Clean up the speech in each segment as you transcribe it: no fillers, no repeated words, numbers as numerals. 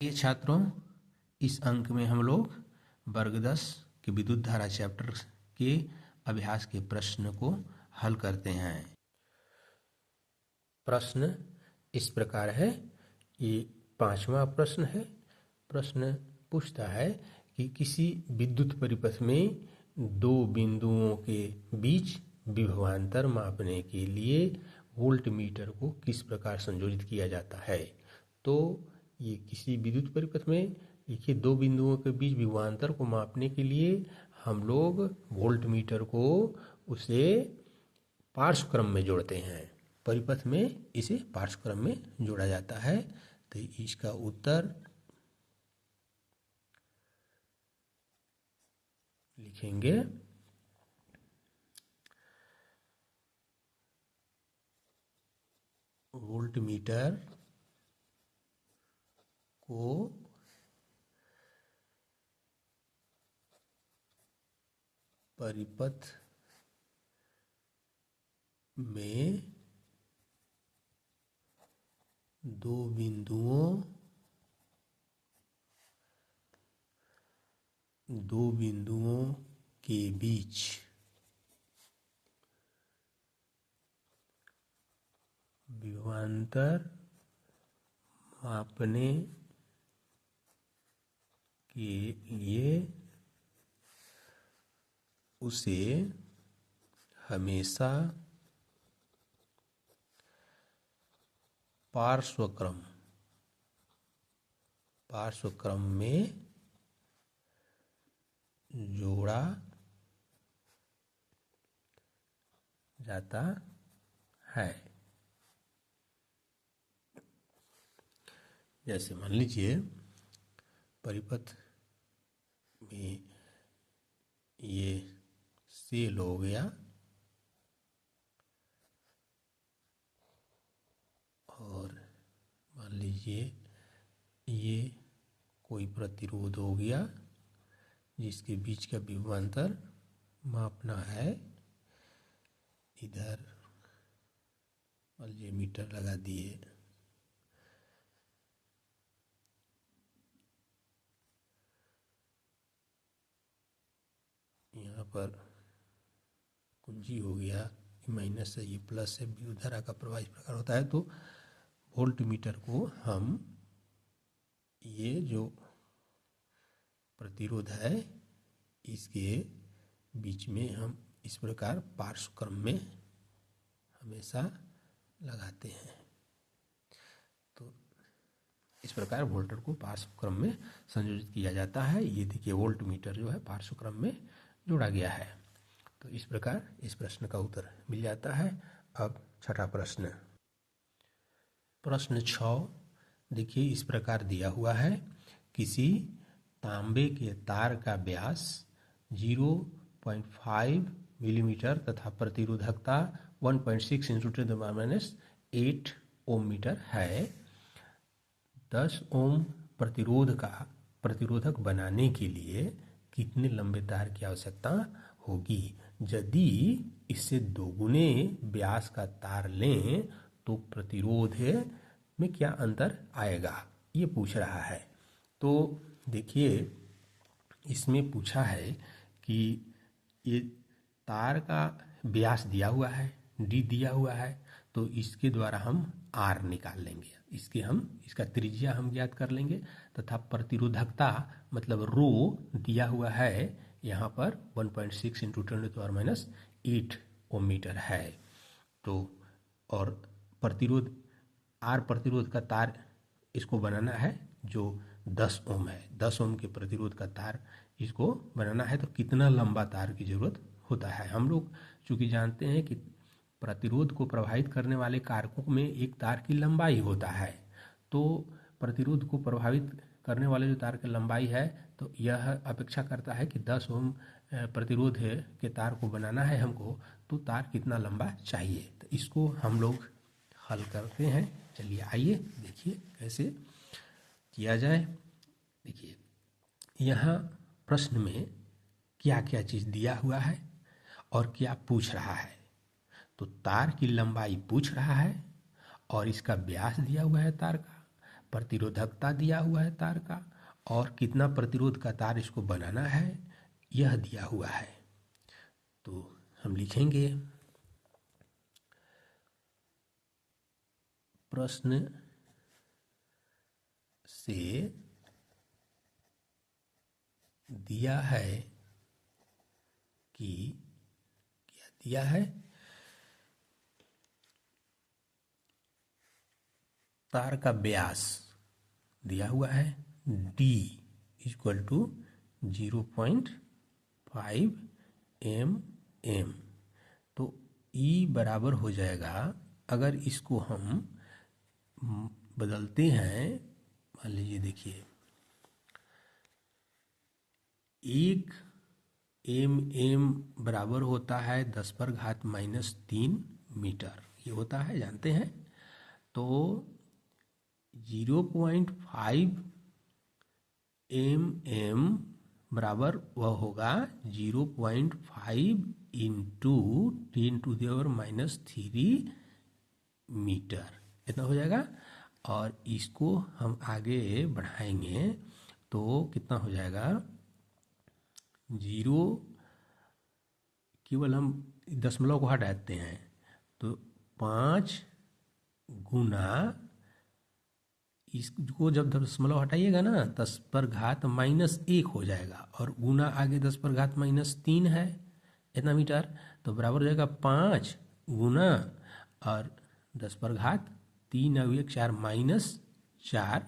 ये छात्रों, इस अंक में हम लोग वर्ग 10 के विद्युत धारा चैप्टर के अभ्यास के प्रश्न को हल करते हैं। प्रश्न इस प्रकार है, ये 5वां प्रश्न है। प्रश्न पूछता है कि किसी विद्युत परिपथ में दो बिंदुओं के बीच विभवांतर मापने के लिए वोल्टमीटर को किस प्रकार संयोजित किया जाता है। तो ये किसी विद्युत परिपथ में देखिए दो बिंदुओं के बीच विभवांतर को मापने के लिए हम लोग वोल्टमीटर को उसे पार्श्व क्रम में जोड़ते हैं। परिपथ में इसे पार्श्व क्रम में जोड़ा जाता है। तो इसका उत्तर लिखेंगे वोल्टमीटर को परिपथ में दो बिंदुओं के बीच विभवांतर मापने के लिए उसे हमेशा पार्श्व क्रम में जोड़ा जाता है। जैसे मान लीजिए परिपथ में ये सेल हो गया और मान लीजिए ये कोई प्रतिरोध हो गया जिसके बीच का विभवांतर मापना है। इधर मल्टीमीटर लगा दिए, यहाँ पर कुंजी हो गया, माइनस है ये प्लस है, विद्युत धारा का प्रवाह इस प्रकार होता है। तो वोल्टमीटर को हम ये जो प्रतिरोध है इसके बीच में हम इस प्रकार पार्श्व क्रम में हमेशा लगाते हैं। तो इस प्रकार वोल्टर को पार्श्व क्रम में संयोजित किया जाता है। ये देखिए वोल्टमीटर जो है पार्श्व क्रम में जोड़ा गया है। तो इस प्रकार इस प्रश्न का उत्तर मिल जाता है। अब छठा प्रश्न, प्रश्न 6 देखिए इस प्रकार दिया हुआ है, किसी तांबे के तार का व्यास 0.5 मिलीमीटर तथा प्रतिरोधकता 1.6 × 10⁻⁸ ओम मीटर है। 10 ओम प्रतिरोधक बनाने के लिए कितने लंबे तार की आवश्यकता होगी। यदि इससे दोगुने व्यास का तार लें तो प्रतिरोध में क्या अंतर आएगा, ये पूछ रहा है। तो देखिए इसमें पूछा है कि ये तार का व्यास दिया हुआ है, डी दिया हुआ है, तो इसके द्वारा हम आर निकाल लेंगे। इसका त्रिज्या हम ज्ञात कर लेंगे तथा प्रतिरोधकता मतलब रो दिया हुआ है यहाँ पर 1.6 × 10⁻⁸ ओम मीटर है। तो और प्रतिरोध का तार इसको बनाना है जो 10 ओम है, 10 ओम के प्रतिरोध का तार इसको बनाना है। तो कितना लंबा तार की जरूरत होता है। हम लोग चूँकि जानते हैं कि प्रतिरोध को प्रभावित करने वाले कारकों में एक तार की लंबाई होता है। तो प्रतिरोध को प्रभावित करने वाले जो तार की लंबाई है तो यह अपेक्षा करता है कि 10 ओम प्रतिरोध के तार को बनाना है हमको, तो तार कितना लंबा चाहिए। तो इसको हम लोग हल करते हैं। चलिए आइए देखिए कैसे किया जाए। देखिए यहाँ प्रश्न में क्या क्या चीज़ दिया हुआ है और क्या पूछ रहा है। तो तार की लंबाई पूछ रहा है और इसका व्यास दिया हुआ है तार का, प्रतिरोधकता दिया हुआ है तार का, और कितना प्रतिरोध का तार इसको बनाना है यह दिया हुआ है। तो हम लिखेंगे प्रश्न से दिया है कि क्या दिया है, तार का व्यास दिया हुआ है d इक्वल टू 0.5 mm। तो E बराबर हो जाएगा, अगर इसको हम बदलते हैं, मान लीजिए देखिए 1 mm बराबर होता है 10⁻³ मीटर, ये होता है जानते हैं। तो 0.5 mm बराबर वह होगा 0.5 इंटू 10⁻³ मीटर, इतना हो जाएगा। और इसको हम आगे बढ़ाएंगे तो कितना हो जाएगा, 0 केवल हम दशमलव को हटाते हैं तो 5 गुना, इसको जब दशमलव हटाइएगा ना 10⁻⁻1 हो जाएगा, और गुना आगे 10⁻⁻3 है इतना मीटर, तो बराबर हो जाएगा 5 गुना और 10⁻³ और 1 4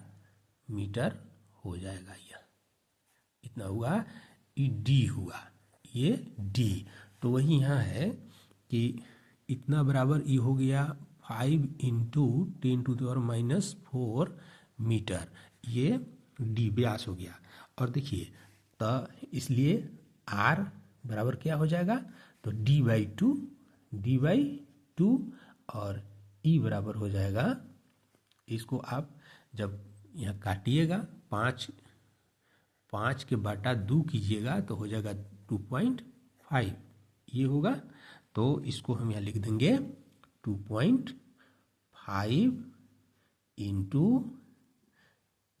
मीटर हो जाएगा। यह इतना हुआ, ये डी हुआ, ये डी। तो वही यहाँ है कि इतना बराबर ये हो गया 5 इंटू 10⁻⁻4 मीटर, ये डी व्यास हो गया। और देखिए तो इसलिए आर बराबर क्या हो जाएगा, तो d/2 और ई बराबर हो जाएगा, इसको आप जब यहाँ काटिएगा 5 के बटा 2 कीजिएगा तो हो जाएगा 2.5, ये होगा। तो इसको हम यहाँ लिख देंगे 2.5 इंटू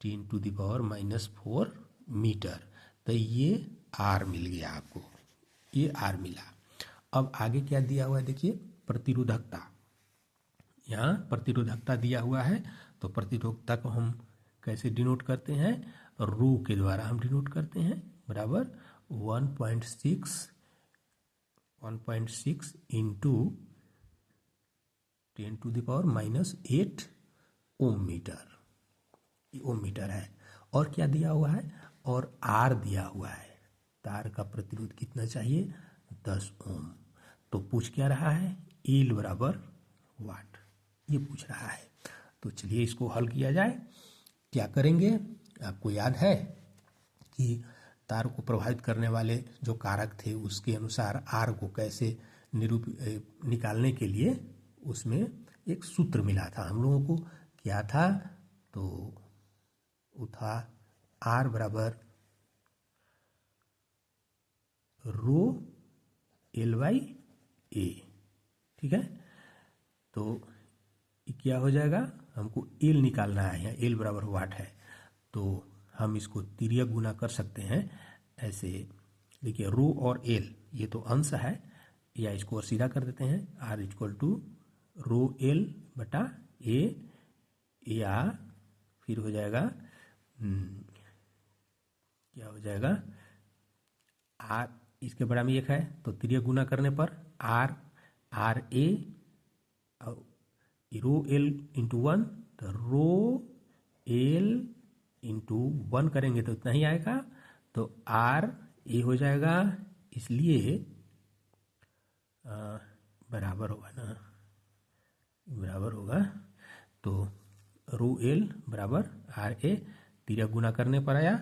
10⁻⁻4 मीटर। तो ये आर मिल गया आपको, ये आर मिला। अब आगे क्या दिया हुआ है देखिए, प्रतिरोधकता। यहाँ प्रतिरोधकता दिया हुआ है, तो प्रतिरोधकता को हम कैसे डिनोट करते हैं, रो के द्वारा हम डिनोट करते हैं, बराबर 1.6 इंटू 10⁻⁻8 ओम मीटर, ये ओम मीटर है। और क्या दिया हुआ है, और आर दिया हुआ है, तार का प्रतिरोध कितना चाहिए, 10 ओम। तो पूछ क्या रहा है, एल बराबर वाट, ये पूछ रहा है। तो चलिए इसको हल किया जाए। क्या करेंगे, आपको याद है कि तार को प्रभावित करने वाले जो कारक थे उसके अनुसार आर को कैसे निकालने के लिए उसमें एक सूत्र मिला था हम लोगों को, क्या था, तो वो था आर बराबर रो L/A, ठीक है। तो क्या हो जाएगा, हमको एल निकालना है, यहाँ एल बराबर वाट है, तो हम इसको तिर्यक गुना कर सकते हैं ऐसे। देखिए रो और एल ये तो अंश है, या इसको और सीधा कर देते हैं, R equal to rho L बटा ए, या फिर हो जाएगा क्या हो जाएगा, आर इसके बड़ा में 1 है तो तिर्यक गुना करने पर R A rho L into 1, तो रो एल इंटू 1 करेंगे तो इतना ही आएगा, तो आर ए हो जाएगा, इसलिए बराबर होगा ना, बराबर होगा, तो रो एल बराबर आर ए, तिर्यक गुना करने पर आया,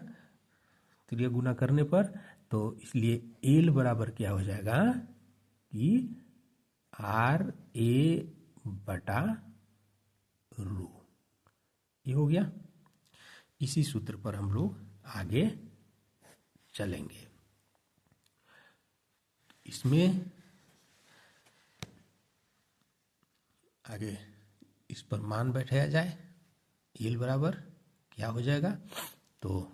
तिर्यक गुना करने पर, तो इसलिए एल बराबर क्या हो जाएगा कि आर ए बटा रो, ये हो गया। इसी सूत्र पर हम लोग आगे चलेंगे। इसमें आगे इस पर मान बैठाया जाए, एल बराबर क्या हो जाएगा, तो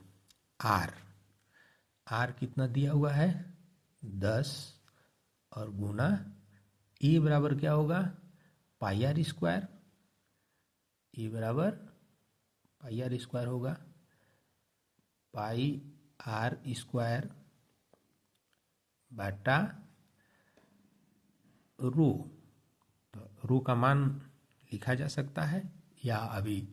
आर, आर कितना दिया हुआ है 10 और गुना ए बराबर क्या होगा पाई आर स्क्वायर, ए बराबर पाई आर स्क्वायर होगा, पाई आर स्क्वायर बटा रो। तो रो का मान लिखा जा सकता है या अभी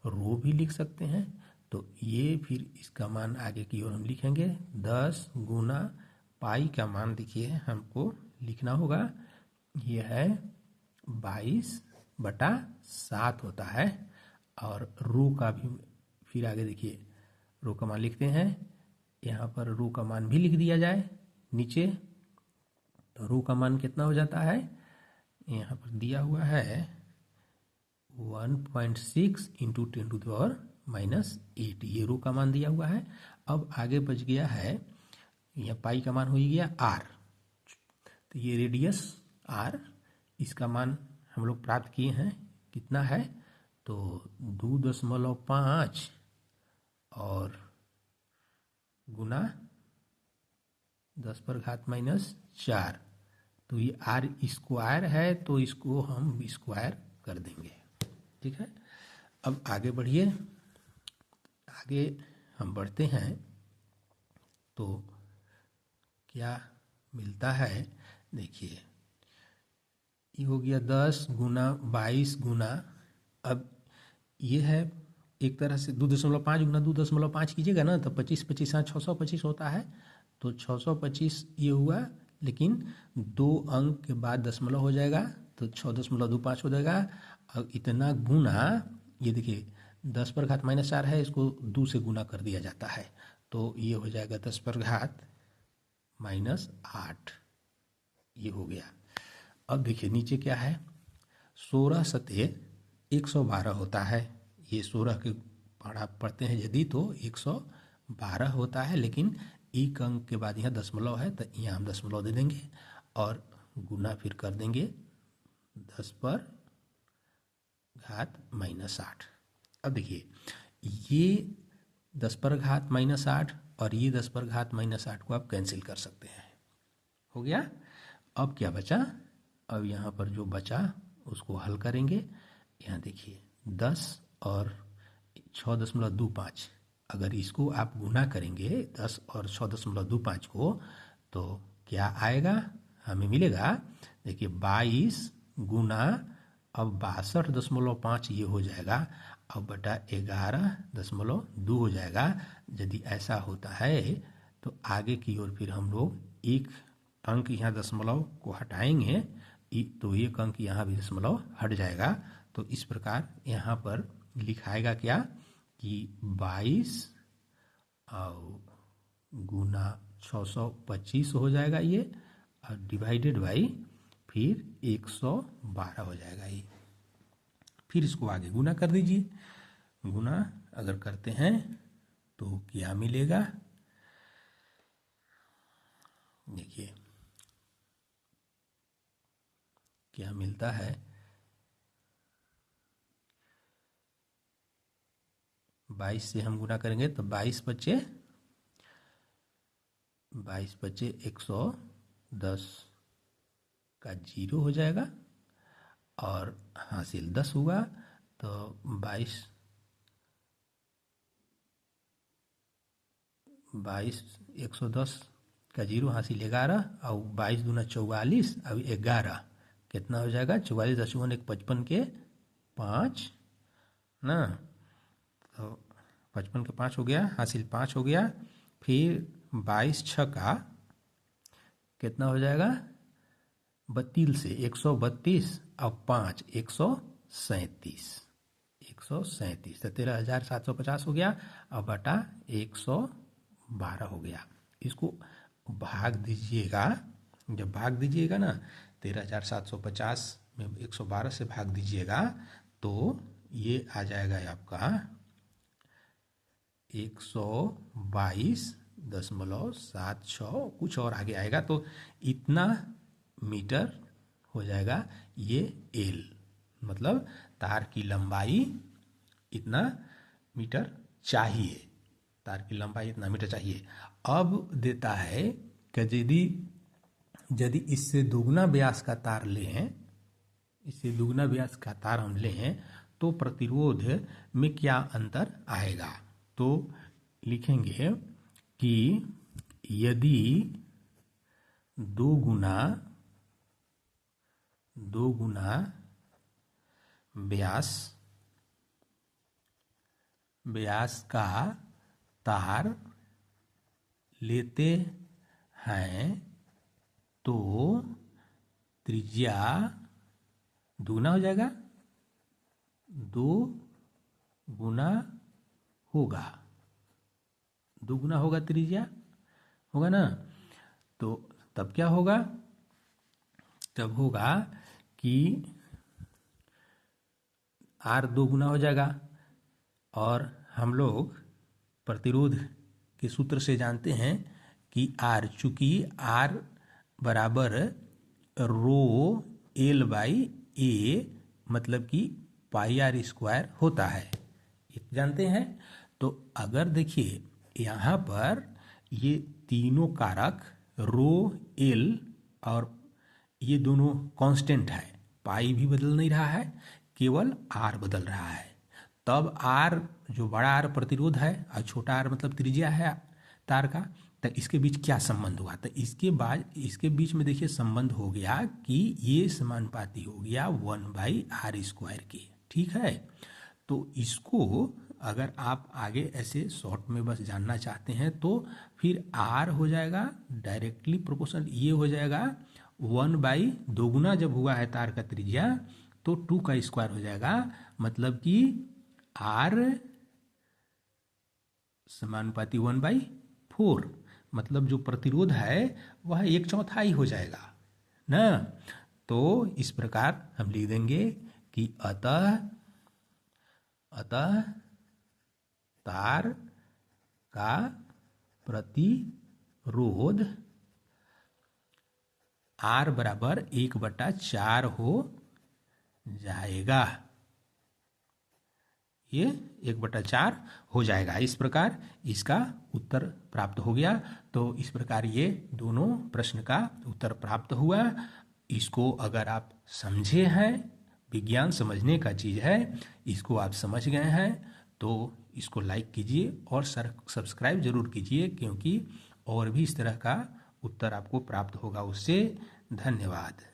रो भी लिख सकते हैं। तो ये फिर इसका मान आगे की ओर हम लिखेंगे 10 गुना पाई का मान देखिए हमको लिखना होगा, ये है 22/7 होता है। और रो का भी फिर आगे देखिए रो का मान लिखते हैं, यहाँ पर रो का मान भी लिख दिया जाए नीचे। तो रो का मान कितना हो जाता है, यहाँ पर दिया हुआ है 1.6 इंटू 10⁻⁸, ये रो का मान दिया हुआ है। अब आगे बच गया है, यहाँ पाई का मान हो ही गया आर, तो ये रेडियस आर, इसका मान हम लोग प्राप्त किए हैं कितना है, तो 2.5 और गुना 10⁻⁴, तो ये आर स्क्वायर है, तो इसको हम स्क्वायर कर देंगे। ठीक है, अब आगे बढ़िए, आगे हम बढ़ते हैं तो क्या मिलता है, देखिए ये हो गया 10 गुना 22 गुना, अब ये है एक तरह से 2.5 गुना 2.5 कीजिएगा ना तो 25 हाँ 625 होता है। तो 625 ये हुआ, लेकिन 2 अंक के बाद दशमलव हो जाएगा तो 6.25 हो जाएगा। अब इतना गुना, ये देखिए 10⁻⁴ है, इसको 2 से गुना कर दिया जाता है, तो ये हो जाएगा 10⁻⁻8, ये हो गया। अब देखिए नीचे क्या है, 16 सतह 112 होता है, ये 16 के पढ़ते हैं यदि तो 112 होता है, लेकिन एक अंक के बाद यहाँ दशमलव है तो यहाँ हम दशमलव दे देंगे और गुना फिर कर देंगे 10⁻⁻8। अब देखिए ये 10⁻⁻8 और ये 10⁻⁻8 को आप कैंसिल कर सकते हैं, हो गया। अब क्या बचा, अब यहाँ पर जो बचा उसको हल करेंगे। यहाँ देखिए 10 और 6.25, अगर इसको आप गुना करेंगे 10 और 6.25 को तो क्या आएगा, हमें मिलेगा देखिए 22 गुना, अब 62.5 ये हो जाएगा, अब बटा 11.2 हो जाएगा। यदि ऐसा होता है तो आगे की ओर फिर हम लोग एक अंक यहाँ दशमलव को हटाएंगे तो एक अंक यहाँ भी दशमलव हट जाएगा। तो इस प्रकार यहाँ पर लिखाएगा क्या कि 22 और गुना 625 हो जाएगा ये, और डिवाइडेड बाई फिर 112 हो जाएगा ये। फिर इसको आगे गुना कर दीजिए, गुना अगर करते हैं तो क्या मिलेगा, देखिए क्या मिलता है, 22 से हम गुना करेंगे तो 22 बचे 110 का 0 हो जाएगा, और हासिल 10 हुआ तो 22 110 का 0 हासिल 11, और 22 दूना 44, अब 11 कितना हो जाएगा, 44 × 1 55 के 5 ना, तो 55 के 5 हो गया, हासिल 5 हो गया। फिर 22 छक्का कितना हो जाएगा, 32 से 132 और 5 137, तो 13,750 हो गया, और बटा 112 हो गया। इसको भाग दीजिएगा, जब भाग दीजिएगा ना 13,750 में 112 से भाग दीजिएगा तो ये आ जाएगा आपका 122.76, कुछ और आगे आएगा तो इतना मीटर हो जाएगा। ये एल मतलब तार की लंबाई इतना मीटर चाहिए, तार की लंबाई इतना मीटर चाहिए। अब देता है कि यदि इससे दुगुना व्यास का तार लें, इससे दुगुना व्यास का तार हम लें तो प्रतिरोध में क्या अंतर आएगा। तो लिखेंगे कि यदि दो गुना व्यास का तार लेते हैं तो त्रिज्या दुगुना हो जाएगा, 2 गुना होगा, 2 गुना होगा त्रिज्या, होगा ना। तो तब क्या होगा, तब होगा कि R 2 गुना हो जाएगा। और हम लोग प्रतिरोध के सूत्र से जानते हैं कि R, चूंकि R बराबर रो L बाई ए, मतलब कि पाई आर स्क्वायर होता है, जानते हैं। तो अगर देखिए यहाँ पर ये तीनों कारक रो एल और ये दोनों कांस्टेंट है, पाई भी बदल नहीं रहा है, केवल आर बदल रहा है। तब आर जो बड़ा आर प्रतिरोध है और छोटा आर मतलब त्रिज्या है तार का, तो इसके बीच क्या संबंध हुआ। तो इसके बीच में देखिए संबंध हो गया कि ये समानुपाती हो गया 1/r² के, ठीक है। तो इसको अगर आप आगे ऐसे शॉर्ट में बस जानना चाहते हैं तो फिर r हो जाएगा डायरेक्टली प्रोपोर्शनल, ये हो जाएगा 1/2 गुना जब हुआ है तार का त्रिज्या तो 2 का स्क्वायर हो जाएगा, मतलब कि r समानुपाती 1/4, मतलब जो प्रतिरोध है वह 1/4 हो जाएगा ना। तो इस प्रकार हम लिख देंगे कि अतः तार का प्रतिरोध R बराबर 1/4 हो जाएगा, ये 1/4 हो जाएगा। इस प्रकार इसका उत्तर प्राप्त हो गया। तो इस प्रकार ये दोनों प्रश्न का उत्तर प्राप्त हुआ। इसको अगर आप समझे हैं, विज्ञान समझने का चीज़ है, इसको आप समझ गए हैं तो इसको लाइक कीजिए और सब्सक्राइब जरूर कीजिए, क्योंकि और भी इस तरह का उत्तर आपको प्राप्त होगा उससे। धन्यवाद।